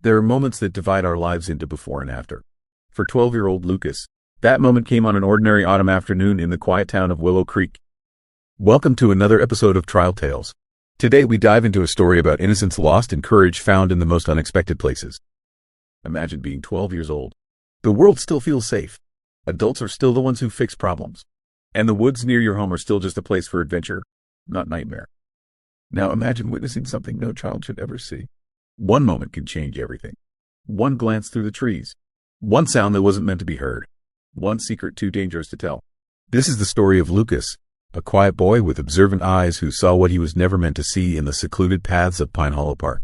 There are moments that divide our lives into before and after. For 12-year-old Lucas, that moment came on an ordinary autumn afternoon in the quiet town of Willow Creek. Welcome to another episode of Trial Tales. Today we dive into a story about innocence lost and courage found in the most unexpected places. Imagine being 12 years old. The world still feels safe. Adults are still the ones who fix problems. And the woods near your home are still just a place for adventure, not nightmare. Now imagine witnessing something no child should ever see. One moment can change everything. One glance through the trees. One sound that wasn't meant to be heard. One secret too dangerous to tell. This is the story of Lucas, a quiet boy with observant eyes who saw what he was never meant to see in the secluded paths of Pine Hollow Park.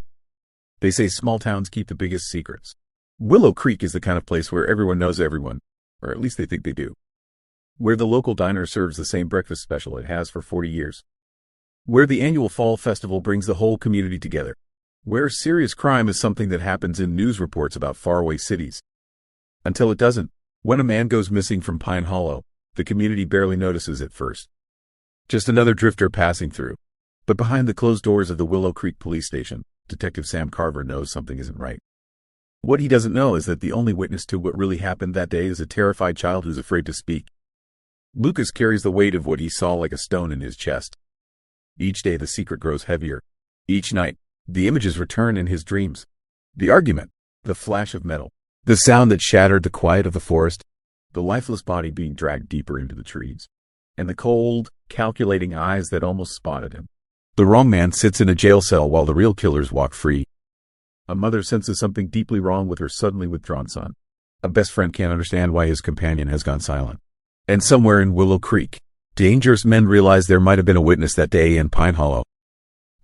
They say small towns keep the biggest secrets. Willow Creek is the kind of place where everyone knows everyone, or at least they think they do. Where the local diner serves the same breakfast special it has for 40 years. Where the annual fall festival brings the whole community together. Where serious crime is something that happens in news reports about faraway cities. Until it doesn't. When a man goes missing from Pine Hollow, the community barely notices at first. Just another drifter passing through. But behind the closed doors of the Willow Creek police station, Detective Sam Carver knows something isn't right. What he doesn't know is that the only witness to what really happened that day is a terrified child who's afraid to speak. Lucas carries the weight of what he saw like a stone in his chest. Each day the secret grows heavier. Each night, the images return in his dreams. The argument, the flash of metal, the sound that shattered the quiet of the forest, the lifeless body being dragged deeper into the trees, and the cold, calculating eyes that almost spotted him. The wrong man sits in a jail cell while the real killers walk free. A mother senses something deeply wrong with her suddenly withdrawn son. A best friend can't understand why his companion has gone silent. And somewhere in Willow Creek, dangerous men realize there might have been a witness that day in Pine Hollow.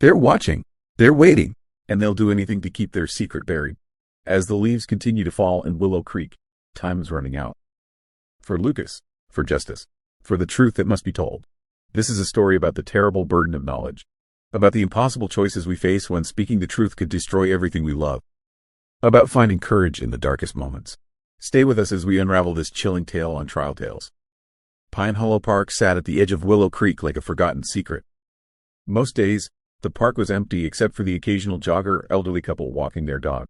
They're watching. They're waiting, and they'll do anything to keep their secret buried. As the leaves continue to fall in Willow Creek, time is running out. For Lucas, for justice, for the truth that must be told. This is a story about the terrible burden of knowledge, about the impossible choices we face when speaking the truth could destroy everything we love, about finding courage in the darkest moments. Stay with us as we unravel this chilling tale on Trial Tales. Pine Hollow Park sat at the edge of Willow Creek like a forgotten secret. Most days, the park was empty except for the occasional jogger or elderly couple walking their dog.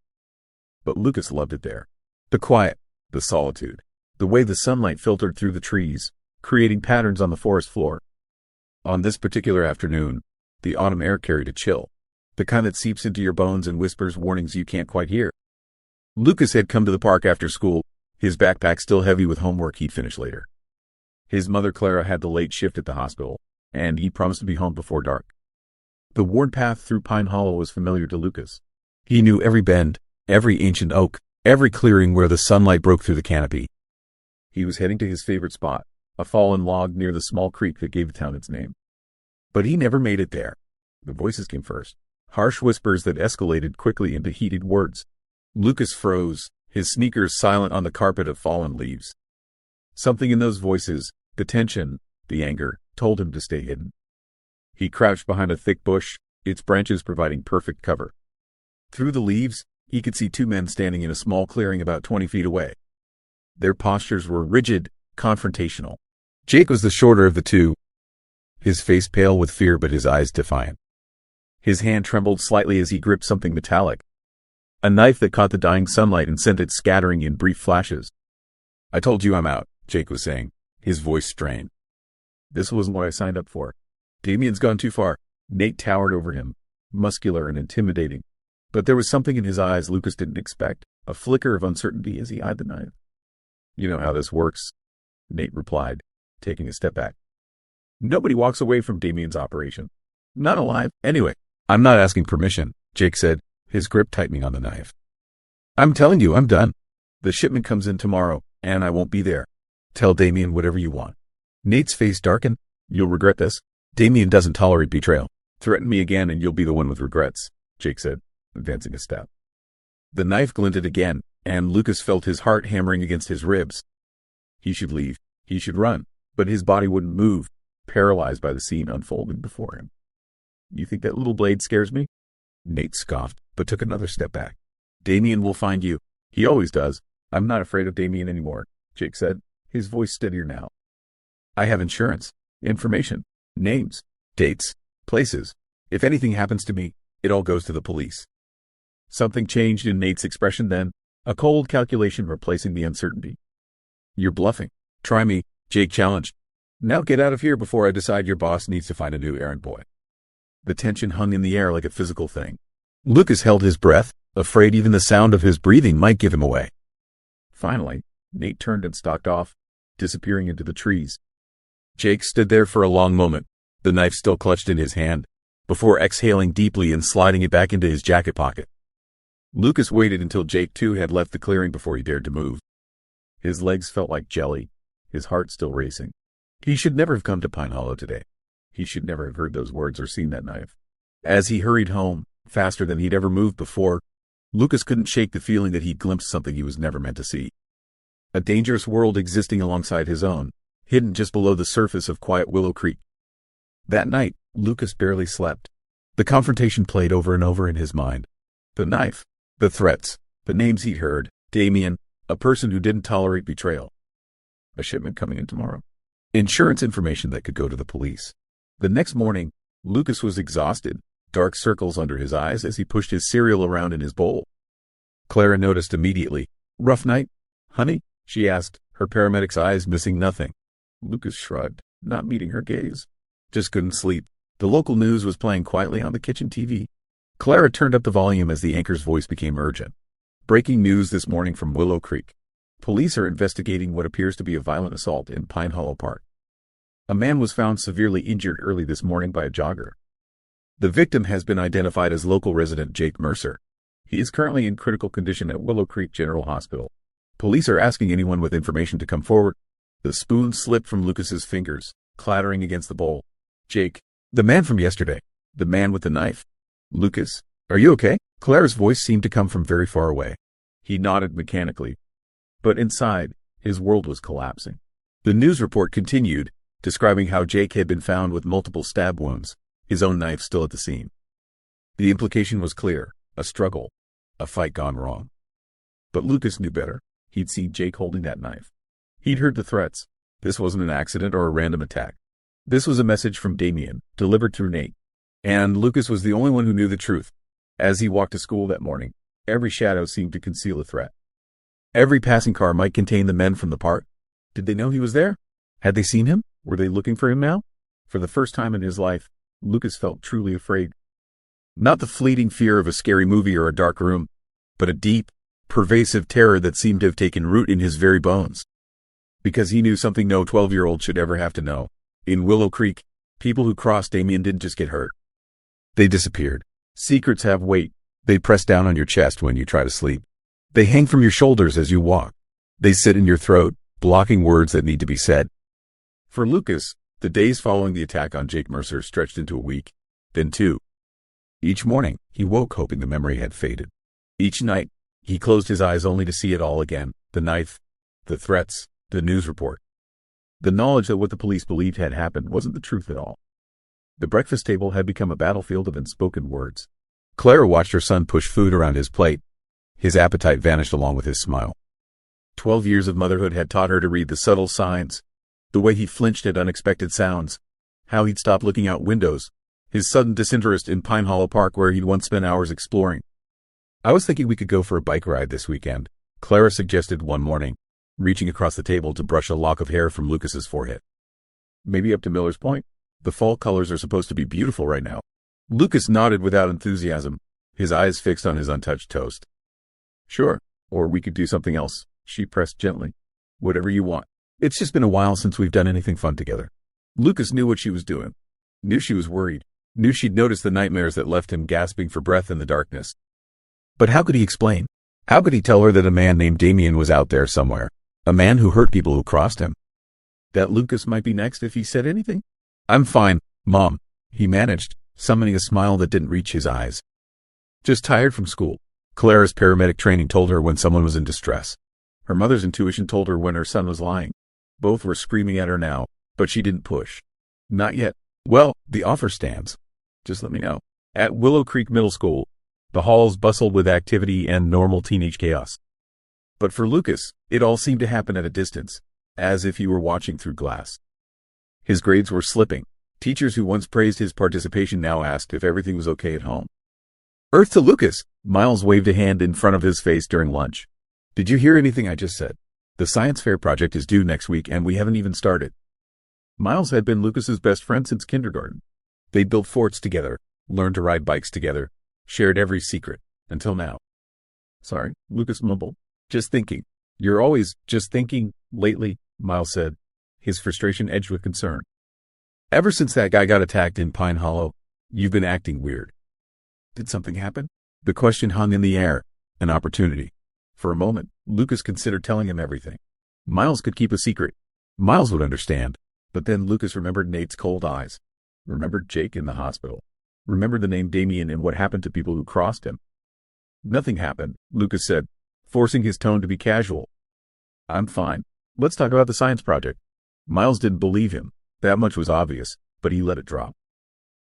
But Lucas loved it there. The quiet, the solitude, the way the sunlight filtered through the trees, creating patterns on the forest floor. On this particular afternoon, the autumn air carried a chill, the kind that seeps into your bones and whispers warnings you can't quite hear. Lucas had come to the park after school, his backpack still heavy with homework he'd finish later. His mother Clara had the late shift at the hospital, and he promised to be home before dark. The worn path through Pine Hollow was familiar to Lucas. He knew every bend, every ancient oak, every clearing where the sunlight broke through the canopy. He was heading to his favorite spot, a fallen log near the small creek that gave the town its name. But he never made it there. The voices came first, harsh whispers that escalated quickly into heated words. Lucas froze, his sneakers silent on the carpet of fallen leaves. Something in those voices, the tension, the anger, told him to stay hidden. He crouched behind a thick bush, its branches providing perfect cover. Through the leaves, he could see two men standing in a small clearing about 20 feet away. Their postures were rigid, confrontational. Jake was the shorter of the two, his face pale with fear but his eyes defiant. His hand trembled slightly as he gripped something metallic. A knife that caught the dying sunlight and sent it scattering in brief flashes. "I told you I'm out," Jake was saying, his voice strained. "This wasn't what I signed up for. Damien's gone too far." Nate towered over him, muscular and intimidating. But there was something in his eyes Lucas didn't expect, a flicker of uncertainty as he eyed the knife. "You know how this works," Nate replied, taking a step back. "Nobody walks away from Damien's operation. Not alive, anyway." "I'm not asking permission," Jake said, his grip tightening on the knife. "I'm telling you, I'm done. The shipment comes in tomorrow, and I won't be there. Tell Damien whatever you want." Nate's face darkened. "You'll regret this. Damien doesn't tolerate betrayal. Threaten me again and you'll be the one with regrets," Jake said, advancing a step. The knife glinted again, and Lucas felt his heart hammering against his ribs. He should leave. He should run. But his body wouldn't move, paralyzed by the scene unfolding before him. "You think that little blade scares me?" Nate scoffed, but took another step back. "Damien will find you. He always does." "I'm not afraid of Damien anymore," Jake said, his voice steadier now. "I have insurance, information, names, dates, places. If anything happens to me, it all goes to the police." Something changed in Nate's expression then, a cold calculation replacing the uncertainty. "You're bluffing. Try me," Jake challenged. "Now get out of here before I decide your boss needs to find a new errand boy." The tension hung in the air like a physical thing. Lucas held his breath, afraid even the sound of his breathing might give him away. Finally, Nate turned and stalked off, disappearing into the trees. Jake stood there for a long moment, the knife still clutched in his hand, before exhaling deeply and sliding it back into his jacket pocket. Lucas waited until Jake too had left the clearing before he dared to move. His legs felt like jelly, his heart still racing. He should never have come to Pine Hollow today. He should never have heard those words or seen that knife. As he hurried home, faster than he'd ever moved before, Lucas couldn't shake the feeling that he'd glimpsed something he was never meant to see. A dangerous world existing alongside his own, hidden just below the surface of quiet Willow Creek. That night, Lucas barely slept. The confrontation played over and over in his mind. The knife, the threats, the names he'd heard, Damien, a person who didn't tolerate betrayal. A shipment coming in tomorrow. Insurance information that could go to the police. The next morning, Lucas was exhausted, dark circles under his eyes as he pushed his cereal around in his bowl. Clara noticed immediately. "Rough night, honey?" she asked, her paramedic's eyes missing nothing. Lucas shrugged, not meeting her gaze. "Just couldn't sleep." The local news was playing quietly on the kitchen TV. Clara turned up the volume as the anchor's voice became urgent. "Breaking news this morning from Willow Creek. Police are investigating what appears to be a violent assault in Pine Hollow Park. A man was found severely injured early this morning by a jogger. The victim has been identified as local resident Jake Mercer. He is currently in critical condition at Willow Creek General Hospital. Police are asking anyone with information to come forward." The spoon slipped from Lucas's fingers, clattering against the bowl. "Jake, the man from yesterday. The man with the knife." "Lucas, are you okay?" Clara's voice seemed to come from very far away. He nodded mechanically. But inside, his world was collapsing. The news report continued, describing how Jake had been found with multiple stab wounds, his own knife still at the scene. The implication was clear: a struggle, a fight gone wrong. But Lucas knew better. He'd seen Jake holding that knife. He'd heard the threats. This wasn't an accident or a random attack. This was a message from Damien, delivered through Nate. And Lucas was the only one who knew the truth. As he walked to school that morning, every shadow seemed to conceal a threat. Every passing car might contain the men from the park. Did they know he was there? Had they seen him? Were they looking for him now? For the first time in his life, Lucas felt truly afraid. Not the fleeting fear of a scary movie or a dark room, but a deep, pervasive terror that seemed to have taken root in his very bones. Because he knew something no 12-year-old should ever have to know. In Willow Creek, people who crossed Damien didn't just get hurt. They disappeared. Secrets have weight. They press down on your chest when you try to sleep. They hang from your shoulders as you walk. They sit in your throat, blocking words that need to be said. For Lucas, the days following the attack on Jake Mercer stretched into a week, then two. Each morning, he woke hoping the memory had faded. Each night, he closed his eyes only to see it all again: the knife, the threats, the news report. The knowledge that what the police believed had happened wasn't the truth at all. The breakfast table had become a battlefield of unspoken words. Clara watched her son push food around his plate. His appetite vanished along with his smile. 12 years of motherhood had taught her to read the subtle signs, the way he flinched at unexpected sounds, how he'd stopped looking out windows, his sudden disinterest in Pine Hollow Park where he'd once spent hours exploring. "I was thinking we could go for a bike ride this weekend," Clara suggested one morning, reaching across the table to brush a lock of hair from Lucas's forehead. "Maybe up to Miller's Point. The fall colors are supposed to be beautiful right now." Lucas nodded without enthusiasm, his eyes fixed on his untouched toast. "Sure, or we could do something else," she pressed gently. "Whatever you want. It's just been a while since we've done anything fun together." Lucas knew what she was doing, knew she was worried, knew she'd noticed the nightmares that left him gasping for breath in the darkness. But how could he explain? How could he tell her that a man named Damien was out there somewhere? A man who hurt people who crossed him? That Lucas might be next if he said anything? "I'm fine, Mom," he managed, summoning a smile that didn't reach his eyes. "Just tired from school." Clara's paramedic training told her when someone was in distress. Her mother's intuition told her when her son was lying. Both were screaming at her now, but she didn't push. "Not yet." "Well, the offer stands. Just let me know." At Willow Creek Middle School, the halls bustled with activity and normal teenage chaos. But for Lucas, it all seemed to happen at a distance, as if he were watching through glass. His grades were slipping. Teachers who once praised his participation now asked if everything was okay at home. Earth to Lucas. Miles waved a hand in front of his face during lunch. Did you hear anything I just said? The science fair project is due next week and we haven't even started. Miles had been Lucas's best friend since kindergarten. They'd built forts together, learned to ride bikes together, shared every secret, until now. Sorry, Lucas mumbled. Just thinking. You're always just thinking lately, Miles said, his frustration edged with concern. Ever since that guy got attacked in Pine Hollow, you've been acting weird. Did something happen? The question hung in the air, an opportunity. For a moment, Lucas considered telling him everything. Miles could keep a secret. Miles would understand. But then Lucas remembered Nate's cold eyes. Remembered Jake in the hospital. Remembered the name Damien and what happened to people who crossed him. Nothing happened, Lucas said, forcing his tone to be casual. I'm fine. Let's talk about the science project. Miles didn't believe him. That much was obvious, but he let it drop.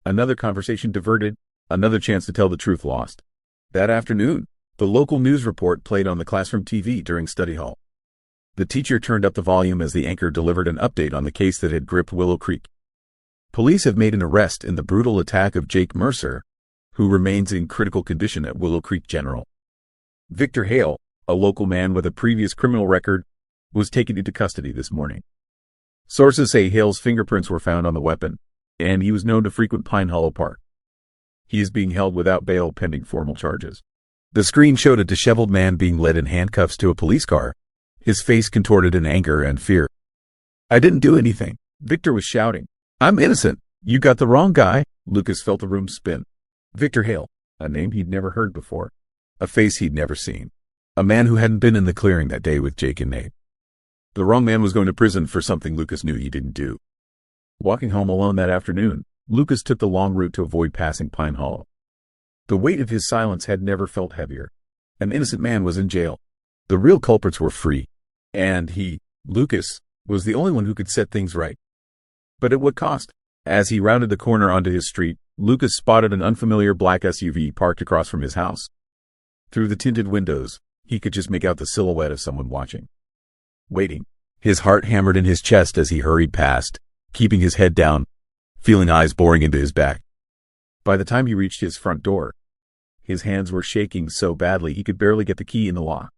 Another conversation diverted, another chance to tell the truth lost. That afternoon, the local news report played on the classroom TV during study hall. The teacher turned up the volume as the anchor delivered an update on the case that had gripped Willow Creek. Police have made an arrest in the brutal attack of Jake Mercer, who remains in critical condition at Willow Creek General. Victor Hale, a local man with a previous criminal record, was taken into custody this morning. Sources say Hale's fingerprints were found on the weapon, and he was known to frequent Pine Hollow Park. He is being held without bail pending formal charges. The screen showed a disheveled man being led in handcuffs to a police car, his face contorted in anger and fear. I didn't do anything, Victor was shouting. I'm innocent. You got the wrong guy. Lucas felt the room spin. Victor Hale, a name he'd never heard before, a face he'd never seen, a man who hadn't been in the clearing that day with Jake and Nate. The wrong man was going to prison for something Lucas knew he didn't do. Walking home alone that afternoon, Lucas took the long route to avoid passing Pine Hollow. The weight of his silence had never felt heavier. An innocent man was in jail. The real culprits were free. And he, Lucas, was the only one who could set things right. But at what cost? As he rounded the corner onto his street, Lucas spotted an unfamiliar black SUV parked across from his house. Through the tinted windows, he could just make out the silhouette of someone watching. Waiting. His heart hammered in his chest as he hurried past, keeping his head down, feeling eyes boring into his back. By the time he reached his front door, his hands were shaking so badly he could barely get the key in the lock.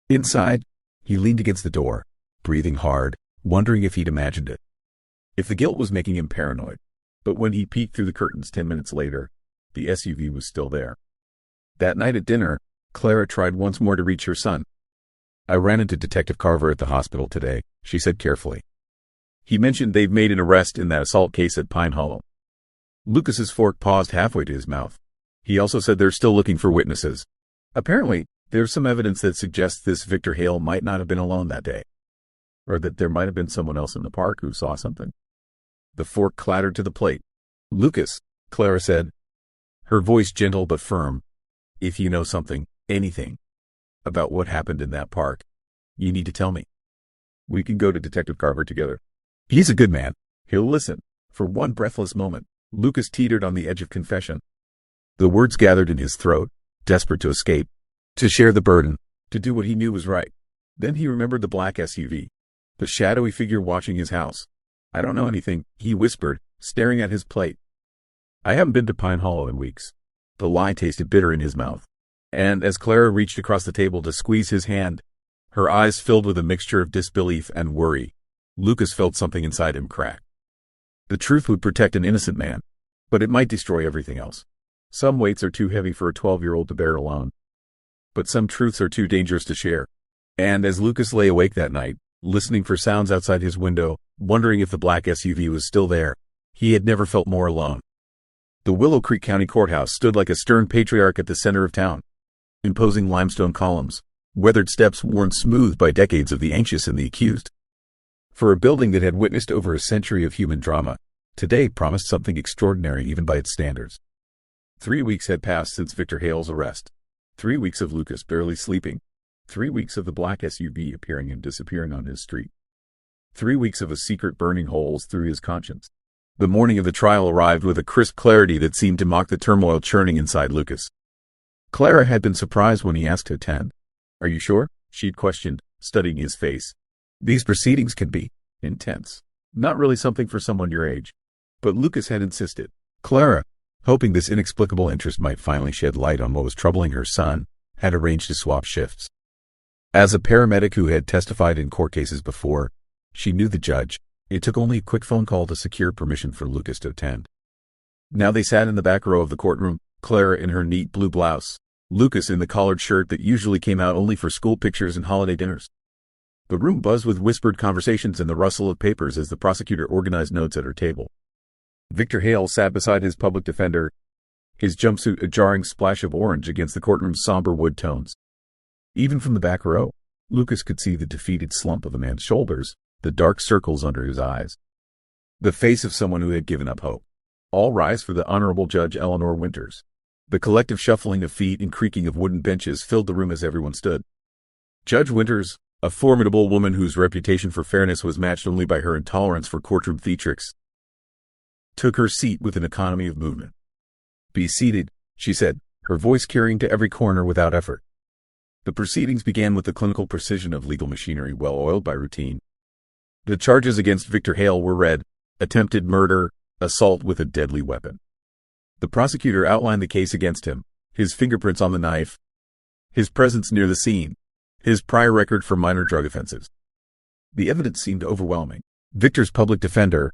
Inside, he leaned against the door, breathing hard, wondering if he'd imagined it. If the guilt was making him paranoid. But when he peeked through the curtains 10 minutes later, the SUV was still there. That night at dinner, Clara tried once more to reach her son. I ran into Detective Carver at the hospital today, she said carefully. He mentioned they've made an arrest in that assault case at Pine Hollow. Lucas's fork paused halfway to his mouth. He also said they're still looking for witnesses. Apparently, there's some evidence that suggests this Victor Hale might not have been alone that day. Or that there might have been someone else in the park who saw something. The fork clattered to the plate. Lucas, Clara said, her voice gentle but firm, if you know something, anything, about what happened in that park, you need to tell me. We can go to Detective Carver together. He's a good man. He'll listen. For one breathless moment, Lucas teetered on the edge of confession. The words gathered in his throat, desperate to escape, to share the burden, to do what he knew was right. Then he remembered the black SUV, the shadowy figure watching his house. I don't know anything, he whispered, staring at his plate. I haven't been to Pine Hollow in weeks. The lie tasted bitter in his mouth. And as Clara reached across the table to squeeze his hand, her eyes filled with a mixture of disbelief and worry, Lucas felt something inside him crack. The truth would protect an innocent man, but it might destroy everything else. Some weights are too heavy for a 12-year-old to bear alone. But some truths are too dangerous to share. And as Lucas lay awake that night, listening for sounds outside his window, wondering if the black SUV was still there, he had never felt more alone. The Willow Creek County Courthouse stood like a stern patriarch at the center of town. Imposing limestone columns, weathered steps worn smooth by decades of the anxious and the accused. For a building that had witnessed over a century of human drama, today promised something extraordinary even by its standards. 3 weeks had passed since Victor Hale's arrest. 3 weeks of Lucas barely sleeping. 3 weeks of the black SUV appearing and disappearing on his street. 3 weeks of a secret burning holes through his conscience. The morning of the trial arrived with a crisp clarity that seemed to mock the turmoil churning inside Lucas. Clara had been surprised when he asked to attend. Are you sure? She'd questioned, studying his face. These proceedings can be intense. Not really something for someone your age. But Lucas had insisted. Clara, hoping this inexplicable interest might finally shed light on what was troubling her son, had arranged to swap shifts. As a paramedic who had testified in court cases before, she knew the judge. It took only a quick phone call to secure permission for Lucas to attend. Now they sat in the back row of the courtroom, Clara in her neat blue blouse, Lucas in the collared shirt that usually came out only for school pictures and holiday dinners. The room buzzed with whispered conversations and the rustle of papers as the prosecutor organized notes at her table. Victor Hale sat beside his public defender, his jumpsuit a jarring splash of orange against the courtroom's somber wood tones. Even from the back row, Lucas could see the defeated slump of a man's shoulders, the dark circles under his eyes. The face of someone who had given up hope. All rise for the Honorable Judge Eleanor Winters. The collective shuffling of feet and creaking of wooden benches filled the room as everyone stood. Judge Winters, a formidable woman whose reputation for fairness was matched only by her intolerance for courtroom theatrics, took her seat with an economy of movement. "Be seated," she said, her voice carrying to every corner without effort. The proceedings began with the clinical precision of legal machinery well oiled by routine. The charges against Victor Hale were read: attempted murder, assault with a deadly weapon. The prosecutor outlined the case against him: his fingerprints on the knife, his presence near the scene, his prior record for minor drug offenses. The evidence seemed overwhelming. Victor's public defender,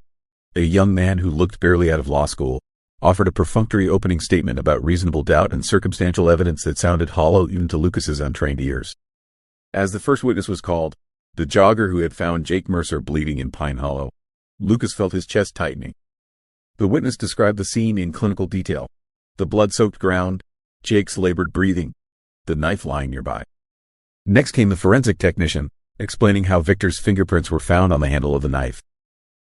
a young man who looked barely out of law school, offered a perfunctory opening statement about reasonable doubt and circumstantial evidence that sounded hollow even to Lucas's untrained ears. As the first witness was called, the jogger who had found Jake Mercer bleeding in Pine Hollow, Lucas felt his chest tightening. The witness described the scene in clinical detail: the blood-soaked ground, Jake's labored breathing, the knife lying nearby. Next came the forensic technician, explaining how Victor's fingerprints were found on the handle of the knife.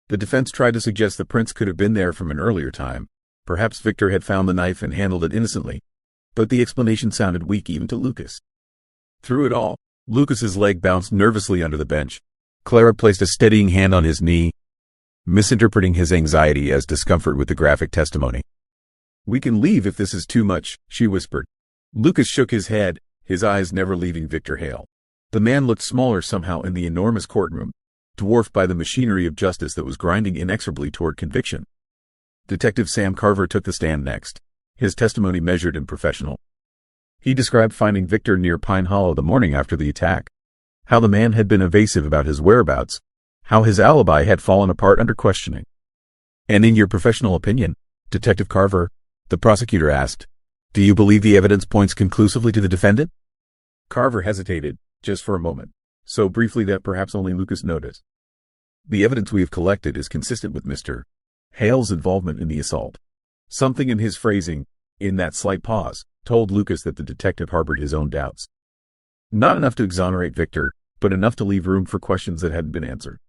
The defense tried to suggest the prints could have been there from an earlier time. Perhaps Victor had found the knife and handled it innocently, but the explanation sounded weak even to Lucas. Through it all, Lucas's leg bounced nervously under the bench. Clara placed a steadying hand on his knee, misinterpreting his anxiety as discomfort with the graphic testimony. "We can leave if this is too much," she whispered. Lucas shook his head, his eyes never leaving Victor Hale. The man looked smaller somehow in the enormous courtroom, dwarfed by the machinery of justice that was grinding inexorably toward conviction. Detective Sam Carver took the stand next, his testimony measured and professional. He described finding Victor near Pine Hollow the morning after the attack, how the man had been evasive about his whereabouts, how his alibi had fallen apart under questioning. "And in your professional opinion, Detective Carver," the prosecutor asked, "do you believe the evidence points conclusively to the defendant?" Carver hesitated, just for a moment, so briefly that perhaps only Lucas noticed. "The evidence we have collected is consistent with Mr. Hale's involvement in the assault." Something in his phrasing, in that slight pause, told Lucas that the detective harbored his own doubts. Not enough to exonerate Victor, but enough to leave room for questions that hadn't been answered.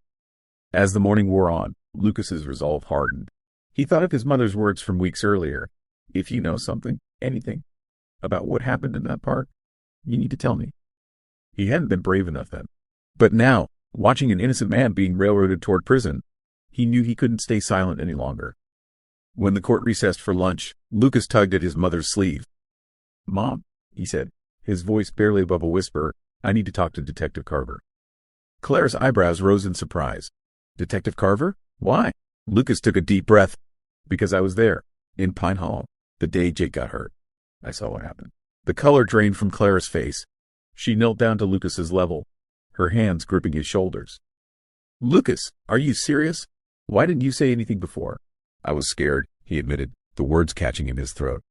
As the morning wore on, Lucas's resolve hardened. He thought of his mother's words from weeks earlier: "If you know something, anything, about what happened in that park, you need to tell me." He hadn't been brave enough then. But now, watching an innocent man being railroaded toward prison, he knew he couldn't stay silent any longer. When the court recessed for lunch, Lucas tugged at his mother's sleeve. "Mom," he said, his voice barely above a whisper, "I need to talk to Detective Carver." Clara's eyebrows rose in surprise. "Detective Carver? Why?" Lucas took a deep breath. "Because I was there, in Pine Hollow, the day Jake got hurt. I saw what happened." The color drained from Clara's face. She knelt down to Lucas's level, her hands gripping his shoulders. "Lucas, are you serious? Why didn't you say anything before?" "I was scared," he admitted, the words catching in his throat.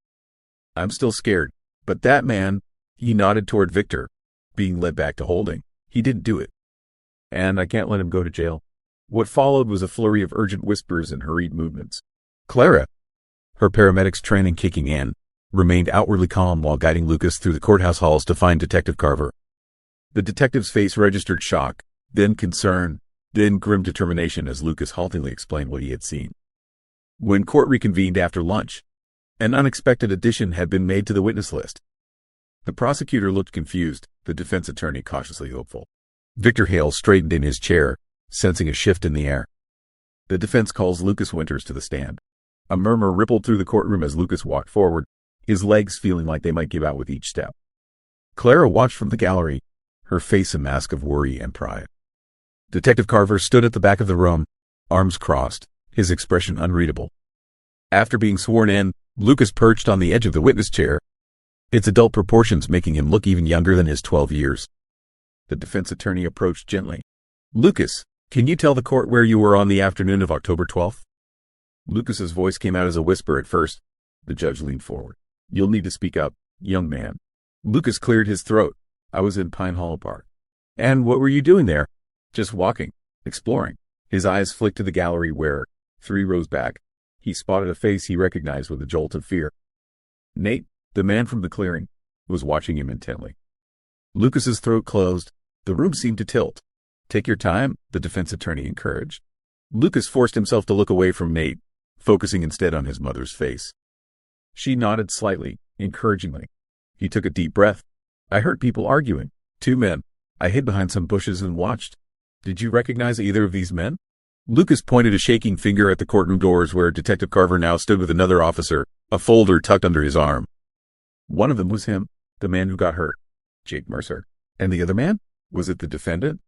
"I'm still scared, but that man," he nodded toward Victor, being led back to holding. "He didn't do it. And I can't let him go to jail." What followed was a flurry of urgent whispers and hurried movements. Clara, her paramedics training kicking in, remained outwardly calm while guiding Lucas through the courthouse halls to find Detective Carver. The detective's face registered shock, then concern, then grim determination as Lucas haltingly explained what he had seen. When court reconvened after lunch, an unexpected addition had been made to the witness list. The prosecutor looked confused, the defense attorney cautiously hopeful. Victor Hale straightened in his chair, sensing a shift in the air. "The defense calls Lucas Winters to the stand." A murmur rippled through the courtroom as Lucas walked forward, his legs feeling like they might give out with each step. Clara watched from the gallery, her face a mask of worry and pride. Detective Carver stood at the back of the room, arms crossed, his expression unreadable. After being sworn in, Lucas perched on the edge of the witness chair, its adult proportions making him look even younger than his 12 years. The defense attorney approached gently. "Lucas, can you tell the court where you were on the afternoon of October 12th? Lucas's voice came out as a whisper at first. The judge leaned forward. "You'll need to speak up, young man." Lucas cleared his throat. "I was in Pine Hollow Park." "And what were you doing there?" "Just walking, exploring." His eyes flicked to the gallery where, 3 rows back, he spotted a face he recognized with a jolt of fear. Nate, the man from the clearing, was watching him intently. Lucas's throat closed. The room seemed to tilt. "Take your time," the defense attorney encouraged. Lucas forced himself to look away from Nate, focusing instead on his mother's face. She nodded slightly, encouragingly. He took a deep breath. "I heard people arguing. 2 men. I hid behind some bushes and watched." "Did you recognize either of these men?" Lucas pointed a shaking finger at the courtroom doors where Detective Carver now stood with another officer, a folder tucked under his arm. "One of them was him, the man who got hurt, Jake Mercer. And the other man? Was it the defendant?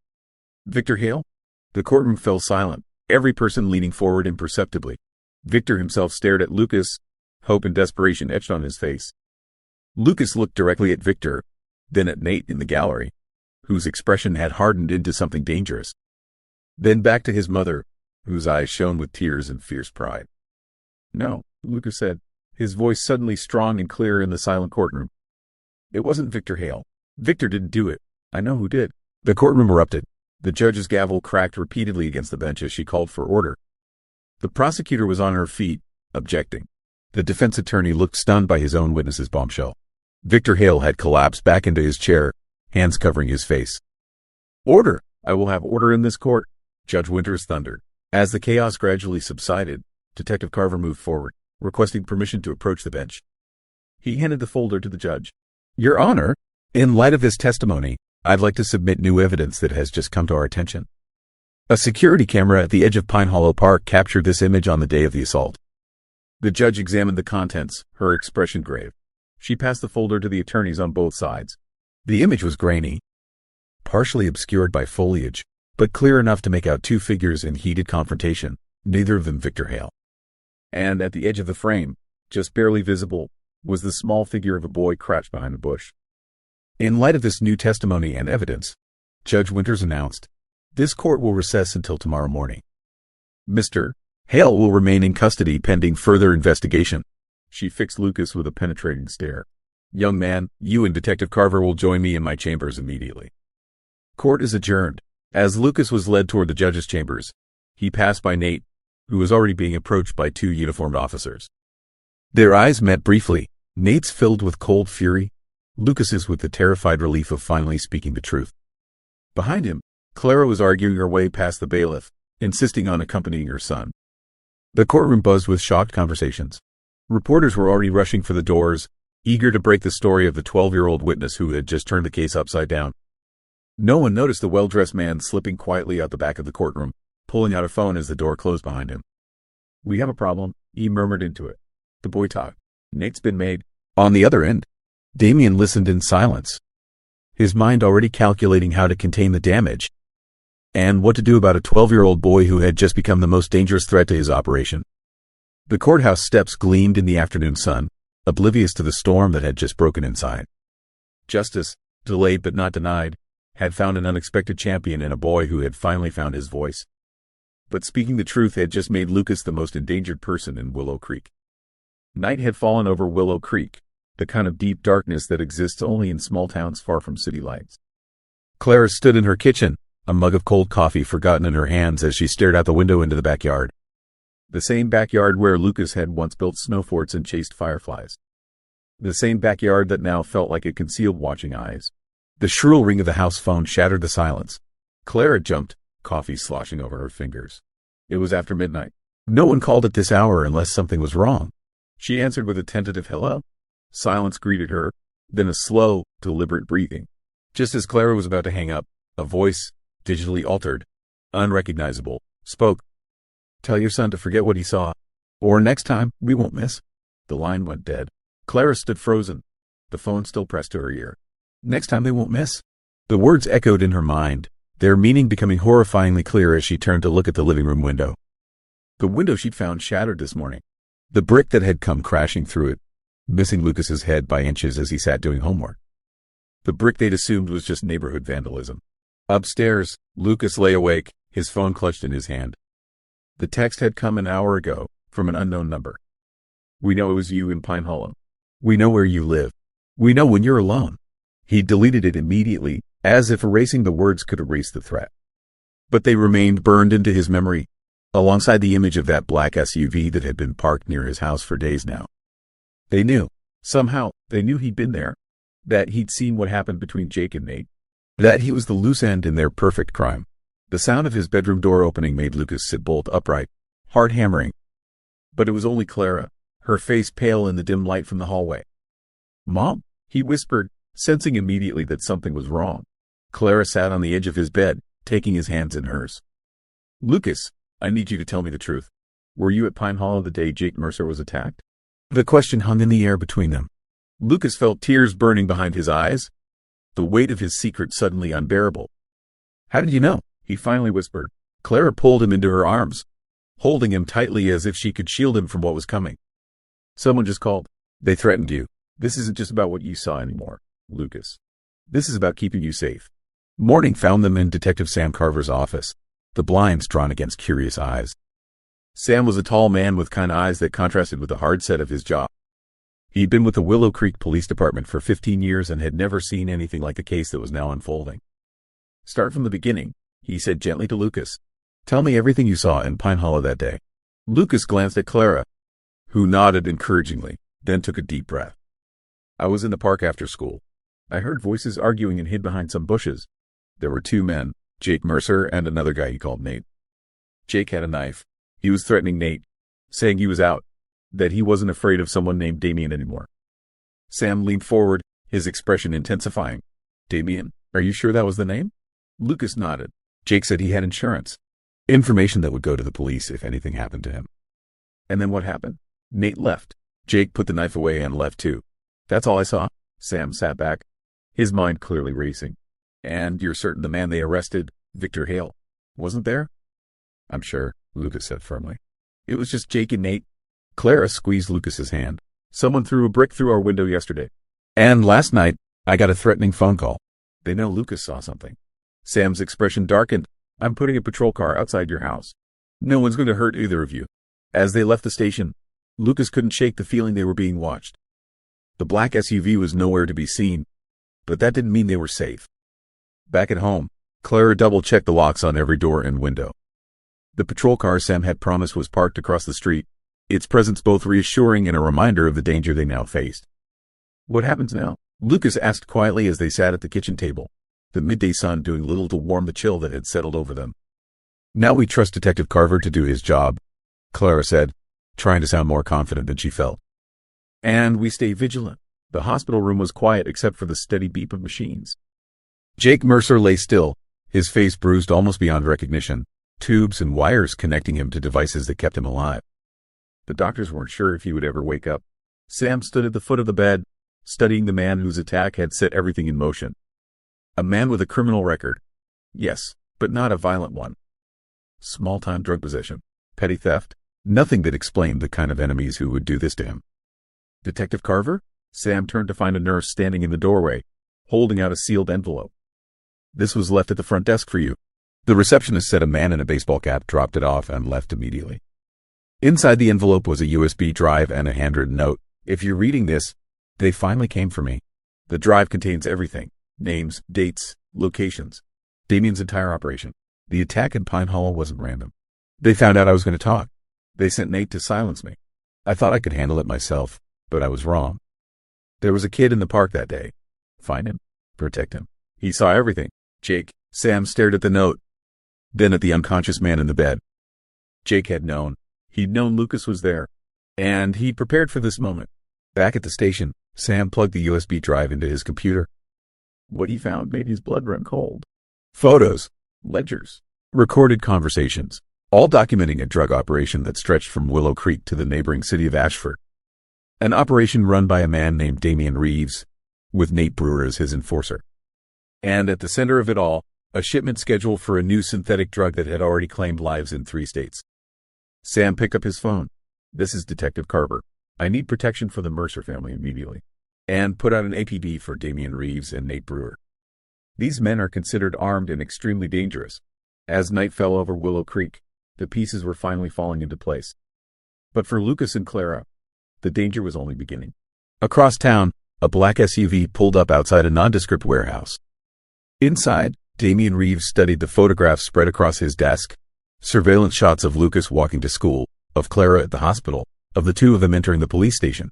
Victor Hale?" The courtroom fell silent, every person leaning forward imperceptibly. Victor himself stared at Lucas, hope and desperation etched on his face. Lucas looked directly at Victor, then at Nate in the gallery, whose expression had hardened into something dangerous. Then back to his mother, whose eyes shone with tears and fierce pride. "No," Lucas said, his voice suddenly strong and clear in the silent courtroom. "It wasn't Victor Hale. Victor didn't do it. I know who did." The courtroom erupted. The judge's gavel cracked repeatedly against the bench as she called for order. The prosecutor was on her feet, objecting. The defense attorney looked stunned by his own witness's bombshell. Victor Hale had collapsed back into his chair, hands covering his face. "Order! I will have order in this court," Judge Winters thundered. As the chaos gradually subsided, Detective Carver moved forward, requesting permission to approach the bench. He handed the folder to the judge. "Your Honor, in light of this testimony, I'd like to submit new evidence that has just come to our attention. A security camera at the edge of Pine Hollow Park captured this image on the day of the assault." The judge examined the contents, her expression grave. She passed the folder to the attorneys on both sides. The image was grainy, partially obscured by foliage, but clear enough to make out 2 figures in heated confrontation, neither of them Victor Hale. And at the edge of the frame, just barely visible, was the small figure of a boy crouched behind a bush. In light of this new testimony and evidence, Judge Winters announced, "This court will recess until tomorrow morning. Mr. Hale will remain in custody pending further investigation." She fixed Lucas with a penetrating stare. "Young man, you and Detective Carver will join me in my chambers immediately." Court is adjourned. As Lucas was led toward the judge's chambers, he passed by Nate, who was already being approached by 2 uniformed officers. Their eyes met briefly, Nate's filled with cold fury, Lucas's with the terrified relief of finally speaking the truth. Behind him, Clara was arguing her way past the bailiff, insisting on accompanying her son. The courtroom buzzed with shocked conversations. Reporters were already rushing for the doors, eager to break the story of the 12-year-old witness who had just turned the case upside down. No one noticed the well-dressed man slipping quietly out the back of the courtroom, pulling out a phone as the door closed behind him. "We have a problem," he murmured into it. The boy talked. "Nate's been made." On the other end, Damien listened in silence, his mind already calculating how to contain the damage and what to do about a 12-year-old boy who had just become the most dangerous threat to his operation. The courthouse steps gleamed in the afternoon sun, oblivious to the storm that had just broken inside. Justice, delayed but not denied, had found an unexpected champion in a boy who had finally found his voice. But speaking the truth had just made Lucas the most endangered person in Willow Creek. Night had fallen over Willow Creek, the kind of deep darkness that exists only in small towns far from city lights. Clara stood in her kitchen, a mug of cold coffee forgotten in her hands as she stared out the window into the backyard. The same backyard where Lucas had once built snow forts and chased fireflies. The same backyard that now felt like it concealed watching eyes. The shrill ring of the house phone shattered the silence. Clara jumped, coffee sloshing over her fingers. It was after midnight. No one called at this hour unless something was wrong. She answered with a tentative hello. Silence greeted her, then a slow, deliberate breathing. Just as Clara was about to hang up, a voice, digitally altered, unrecognizable, spoke. "Tell your son to forget what he saw. Or next time, we won't miss." The line went dead. Clara stood frozen, the phone still pressed to her ear. "Next time they won't miss." The words echoed in her mind, their meaning becoming horrifyingly clear as she turned to look at the living room window. The window she'd found shattered this morning. The brick that had come crashing through it, missing Lucas's head by inches as he sat doing homework. The brick they'd assumed was just neighborhood vandalism. Upstairs, Lucas lay awake, his phone clutched in his hand. The text had come an hour ago, from an unknown number. "We know it was you in Pine Hollow. We know where you live. We know when you're alone." He deleted it immediately, as if erasing the words could erase the threat. But they remained burned into his memory, alongside the image of that black SUV that had been parked near his house for days now. They knew. Somehow, they knew he'd been there. That he'd seen what happened between Jake and Nate. That he was the loose end in their perfect crime. The sound of his bedroom door opening made Lucas sit bolt upright, heart hammering. But it was only Clara, her face pale in the dim light from the hallway. "Mom," he whispered, sensing immediately that something was wrong. Clara sat on the edge of his bed, taking his hands in hers. "Lucas, I need you to tell me the truth. Were you at Pine Hollow the day Jake Mercer was attacked?" The question hung in the air between them. Lucas felt tears burning behind his eyes, the weight of his secret suddenly unbearable. "How did you know?" he finally whispered. Clara pulled him into her arms, holding him tightly as if she could shield him from what was coming. "Someone just called. They threatened you. This isn't just about what you saw anymore, Lucas. This is about keeping you safe." Morning found them in Detective Sam Carver's office, the blinds drawn against curious eyes. Sam was a tall man with kind eyes that contrasted with the hard set of his jaw. He'd been with the Willow Creek Police Department for 15 years and had never seen anything like the case that was now unfolding. "Start from the beginning," he said gently to Lucas. "Tell me everything you saw in Pine Hollow that day." Lucas glanced at Clara, who nodded encouragingly, then took a deep breath. "I was in the park after school. I heard voices arguing and hid behind some bushes. There were two men, Jake Mercer and another guy he called Nate. Jake had a knife. He was threatening Nate, saying he was out, that he wasn't afraid of someone named Damien anymore." Sam leaned forward, his expression intensifying. "Damien, are you sure that was the name?" Lucas nodded. "Jake said he had insurance. Information that would go to the police if anything happened to him." "And then what happened?" "Nate left. Jake put the knife away and left too. That's all I saw." Sam sat back, his mind clearly racing. "And you're certain the man they arrested, Victor Hale, wasn't there?" "I'm sure," Lucas said firmly. "It was just Jake and Nate." Clara squeezed Lucas's hand. "Someone threw a brick through our window yesterday. And last night, I got a threatening phone call. They know Lucas saw something." Sam's expression darkened. "I'm putting a patrol car outside your house. No one's going to hurt either of you." As they left the station, Lucas couldn't shake the feeling they were being watched. The black SUV was nowhere to be seen, but that didn't mean they were safe. Back at home, Clara double-checked the locks on every door and window. The patrol car Sam had promised was parked across the street, its presence both reassuring and a reminder of the danger they now faced. "What happens now?" Lucas asked quietly as they sat at the kitchen table, the midday sun doing little to warm the chill that had settled over them. "Now we trust Detective Carver to do his job," Clara said, trying to sound more confident than she felt. "And we stay vigilant." The hospital room was quiet except for the steady beep of machines. Jake Mercer lay still, his face bruised almost beyond recognition, tubes and wires connecting him to devices that kept him alive. The doctors weren't sure if he would ever wake up. Sam stood at the foot of the bed, studying the man whose attack had set everything in motion. A man with a criminal record. Yes, but not a violent one. Small-time drug possession, petty theft, nothing that explained the kind of enemies who would do this to him. "Detective Carver?" Sam turned to find a nurse standing in the doorway, holding out a sealed envelope. "This was left at the front desk for you." The receptionist said a man in a baseball cap dropped it off and left immediately. Inside the envelope was a USB drive and a handwritten note. "If you're reading this, they finally came for me." The drive contains everything: names, dates, locations, Damien's entire operation. The attack in Pine Hollow wasn't random. They found out I was going to talk. They sent Nate to silence me. I thought I could handle it myself, but I was wrong. There was a kid in the park that day. Find him. Protect him. He saw everything. Jake. Sam stared at the note, then at the unconscious man in the bed. Jake had known. He'd known Lucas was there, and he'd prepared for this moment. Back at the station, Sam plugged the USB drive into his computer. What he found made his blood run cold. Photos, ledgers, recorded conversations, all documenting a drug operation that stretched from Willow Creek to the neighboring city of Ashford. An operation run by a man named Damien Reeves, with Nate Brewer as his enforcer. And at the center of it all, a shipment scheduled for a new synthetic drug that had already claimed lives in 3 states. Sam picked up his phone. This is Detective Carver. I need protection for the Mercer family immediately. And put out an APB for Damian Reeves and Nate Brewer. These men are considered armed and extremely dangerous. As night fell over Willow Creek, the pieces were finally falling into place. But for Lucas and Clara, the danger was only beginning. Across town, a black SUV pulled up outside a nondescript warehouse. Inside, Damian Reeves studied the photographs spread across his desk. Surveillance shots of Lucas walking to school, of Clara at the hospital, of the two of them entering the police station.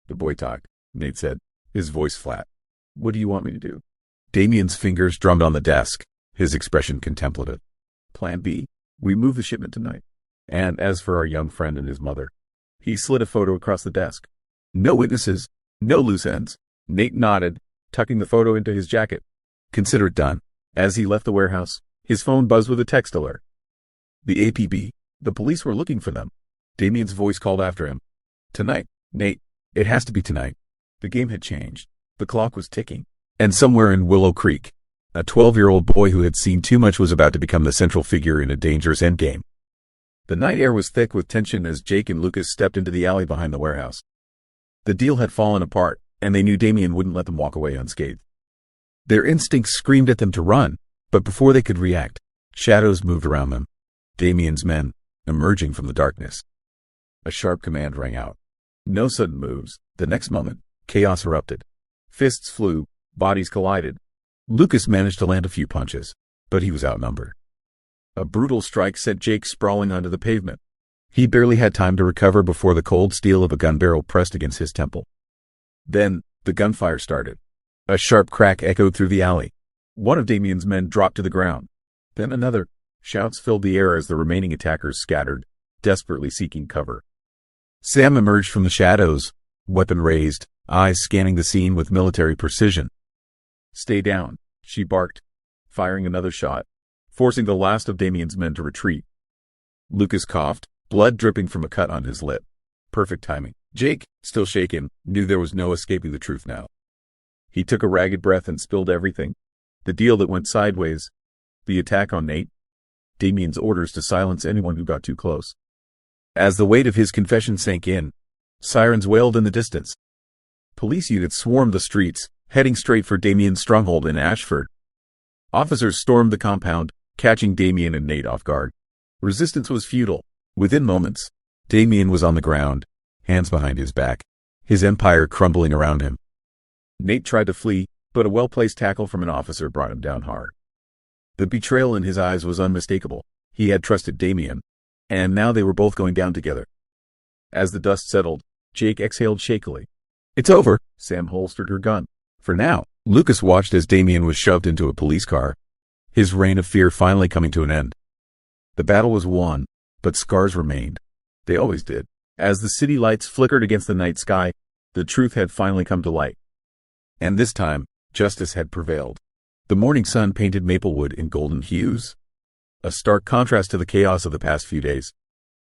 "The boy talk," Nate said, his voice flat. "What do you want me to do?" Damian's fingers drummed on the desk, his expression contemplative. "Plan B. We move the shipment tonight. And as for our young friend and his mother," he slid a photo across the desk. "No witnesses, no loose ends." Nate nodded, tucking the photo into his jacket. "Consider it done." As he left the warehouse, his phone buzzed with a text alert. The APB. The police were looking for them. Damian's voice called after him. "Tonight, Nate. It has to be tonight." The game had changed. The clock was ticking. And somewhere in Willow Creek, a 12-year-old boy who had seen too much was about to become the central figure in a dangerous endgame. The night air was thick with tension as Jake and Lucas stepped into the alley behind the warehouse. The deal had fallen apart, and they knew Damian wouldn't let them walk away unscathed. Their instincts screamed at them to run, but before they could react, shadows moved around them. Damian's men, emerging from the darkness. A sharp command rang out. No sudden moves. The next moment, chaos erupted. Fists flew, bodies collided. Lucas managed to land a few punches, but he was outnumbered. A brutal strike sent Jake sprawling onto the pavement. He barely had time to recover before the cold steel of a gun barrel pressed against his temple. Then, the gunfire started. A sharp crack echoed through the alley. One of Damian's men dropped to the ground. Then another. Shouts filled the air as the remaining attackers scattered, desperately seeking cover. Sam emerged from the shadows, weapon raised, eyes scanning the scene with military precision. "Stay down," she barked, firing another shot, forcing the last of Damian's men to retreat. Lucas coughed, blood dripping from a cut on his lip. Perfect timing. Jake, still shaken, knew there was no escaping the truth now. He took a ragged breath and spilled everything. The deal that went sideways. The attack on Nate. Damian's orders to silence anyone who got too close. As the weight of his confession sank in, sirens wailed in the distance. Police units swarmed the streets, heading straight for Damian's stronghold in Ashford. Officers stormed the compound, catching Damian and Nate off guard. Resistance was futile. Within moments, Damian was on the ground, hands behind his back, his empire crumbling around him. Nate tried to flee, but a well-placed tackle from an officer brought him down hard. The betrayal in his eyes was unmistakable. He had trusted Damian, and now they were both going down together. As the dust settled, Jake exhaled shakily. "It's over." Sam holstered her gun. For now, Lucas watched as Damian was shoved into a police car, his reign of fear finally coming to an end. The battle was won, but scars remained. They always did. As the city lights flickered against the night sky, the truth had finally come to light. And this time, justice had prevailed. The morning sun painted Maplewood in golden hues, a stark contrast to the chaos of the past few days.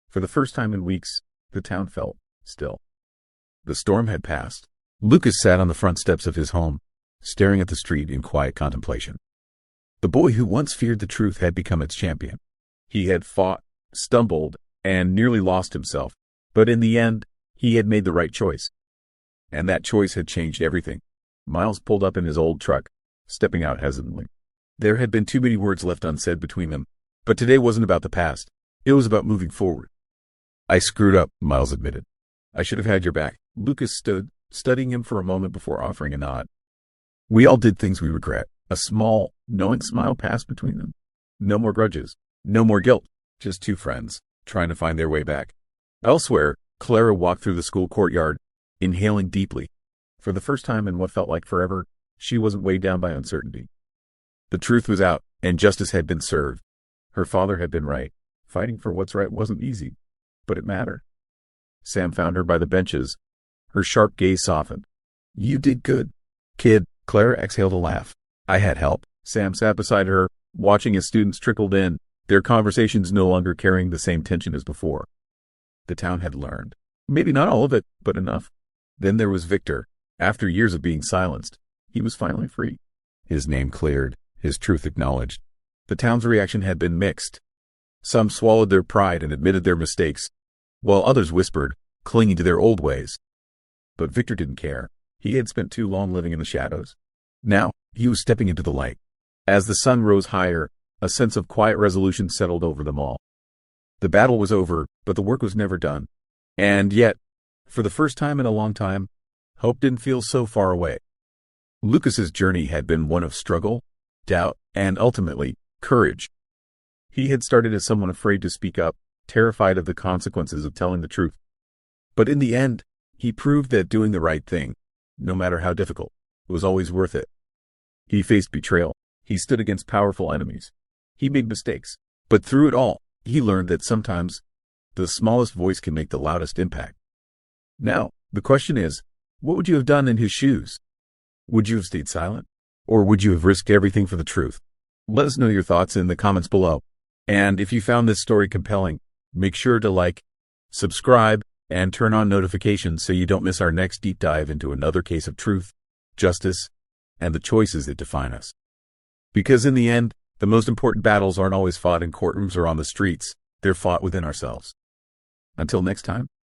For the first time in weeks, the town felt still. The storm had passed. Lucas sat on the front steps of his home, staring at the street in quiet contemplation. The boy who once feared the truth had become its champion. He had fought, stumbled, and nearly lost himself, but in the end, he had made the right choice. And that choice had changed everything. Miles pulled up in his old truck, stepping out hesitantly. There had been too many words left unsaid between them, but today wasn't about the past. It was about moving forward. "I screwed up," Miles admitted. "I should have had your back." Lucas stood, studying him for a moment before offering a nod. "We all did things we regret." A small, knowing smile passed between them. No more grudges, no more guilt, just two friends, trying to find their way back. Elsewhere, Clara walked through the school courtyard, inhaling deeply. For the first time in what felt like forever, she wasn't weighed down by uncertainty. The truth was out, and justice had been served. Her father had been right. Fighting for what's right wasn't easy, but it mattered. Sam found her by the benches. Her sharp gaze softened. "You did good, kid." Clara exhaled a laugh. "I had help." Sam sat beside her, watching as students trickled in, their conversations no longer carrying the same tension as before. The town had learned. Maybe not all of it, but enough. Then there was Victor. After years of being silenced, he was finally free. His name cleared, his truth acknowledged. The town's reaction had been mixed. Some swallowed their pride and admitted their mistakes. while others whispered, clinging to their old ways. But Victor didn't care. He had spent too long living in the shadows. Now, he was stepping into the light. As the sun rose higher, a sense of quiet resolution settled over them all. The battle was over, but the work was never done. And yet, for the first time in a long time, hope didn't feel so far away. Lucas's journey had been one of struggle, doubt, and ultimately, courage. He had started as someone afraid to speak up, terrified of the consequences of telling the truth. But in the end, he proved that doing the right thing, no matter how difficult, was always worth it. He faced betrayal. He stood against powerful enemies. He made mistakes. But through it all, he learned that sometimes the smallest voice can make the loudest impact. Now, the question is, what would you have done in his shoes? Would you have stayed silent? Or would you have risked everything for the truth? Let us know your thoughts in the comments below. And if you found this story compelling, make sure to like, subscribe, and turn on notifications so you don't miss our next deep dive into another case of truth, justice, and the choices that define us. Because in the end, the most important battles aren't always fought in courtrooms or on the streets. They're fought within ourselves. Until next time.